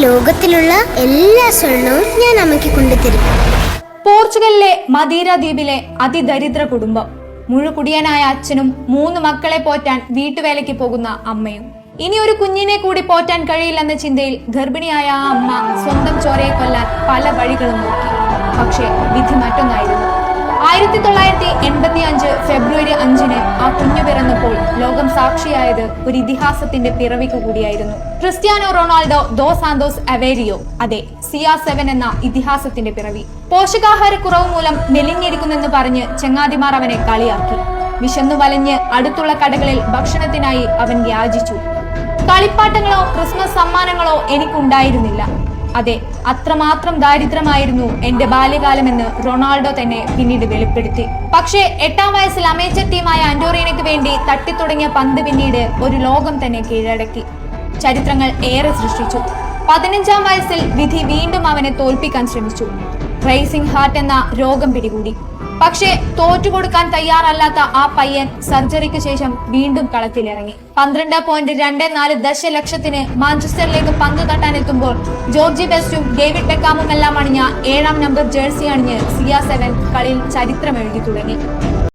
ലോകത്തിലുള്ള എല്ലാ സ്വർണവും ഞാൻ അമ്മയ്ക്ക് കൊണ്ടുതരും. പോർച്ചുഗലിലെ മദീര ദ്വീപിലെ അതിദരിദ്ര കുടുംബം. മുഴുകുടിയനായ അച്ഛനും 3 മക്കളെ പോറ്റാൻ വീട്ടുവേലയ്ക്ക് പോകുന്ന അമ്മയും. ഇനി ഒരു കുഞ്ഞിനെ കൂടി പോറ്റാൻ കഴിയില്ലെന്ന ചിന്തയിൽ ഗർഭിണിയായ ആ അമ്മ സ്വന്തം ചോരയെ കൊല്ലാൻ പല വഴികളും നോക്കി. പക്ഷേ വിധി മറ്റൊന്നായിരുന്നു. 1985 ഫെബ്രുവരി 5 ആ കുഞ്ഞു പിറന്നപ്പോൾ ലോകം സാക്ഷിയായത് ഒരു ഇതിഹാസത്തിന്റെ പിറവിക്ക് കൂടിയായിരുന്നു. ക്രിസ്ത്യാനോ റൊണാൾഡോ ദോ സാന്തോസ് അവേരിയോ, അതെ, CR7 എന്ന ഇതിഹാസത്തിന്റെ പിറവി. പോഷകാഹാരക്കുറവ് മൂലം മെലിഞ്ഞിരിക്കുന്നെന്ന് പറഞ്ഞ് ചങ്ങാതിമാർ അവനെ കളിയാക്കി. വിശന്നു വലഞ്ഞ് അടുത്തുള്ള കടകളിൽ ഭക്ഷണത്തിനായി അവൻ യാചിച്ചു. കളിപ്പാട്ടങ്ങളോ ക്രിസ്മസ് സമ്മാനങ്ങളോ എനിക്കുണ്ടായിരുന്നില്ല. അതെ, അത്രമാത്രം ദാരിദ്ര്യമായിരുന്നു എന്റെ ബാല്യകാലമെന്ന് റൊണാൾഡോ തന്നെ പിന്നീട് വെളിപ്പെടുത്തി. പക്ഷേ 8ാം വയസ്സിൽ അമേച്ചർ ടീമായ അന്റോറിയനയ്ക്ക് വേണ്ടി തട്ടിത്തുടങ്ങിയ പന്ത് പിന്നീട് ഒരു ലോകം തന്നെ കീഴടക്കി. ചരിത്രങ്ങൾ ഏറെ സൃഷ്ടിച്ചു. 15ാം വയസ്സിൽ വിധി വീണ്ടും അവനെ തോൽപ്പിക്കാൻ ശ്രമിച്ചു. റേസിംഗ് ഹാർട്ട് എന്ന രോഗം പിടികൂടി. പക്ഷേ തോറ്റുകൊടുക്കാൻ തയ്യാറല്ലാത്ത ആ പയ്യൻ സർജറിക്ക് ശേഷം വീണ്ടും കളത്തിലിറങ്ങി. 12.24 ദശലക്ഷത്തിന് മാഞ്ചസ്റ്ററിലേക്ക് പന്ത് തട്ടാനെത്തുമ്പോൾ ജോർജി ബെസ്റ്റും ഡേവിഡ് ബെക്കാമും എല്ലാം അണിഞ്ഞ 7ാം നമ്പർ ജേഴ്സി അണിഞ്ഞ് CR7 കളിയിൽ ചരിത്രം എഴുതി തുടങ്ങി.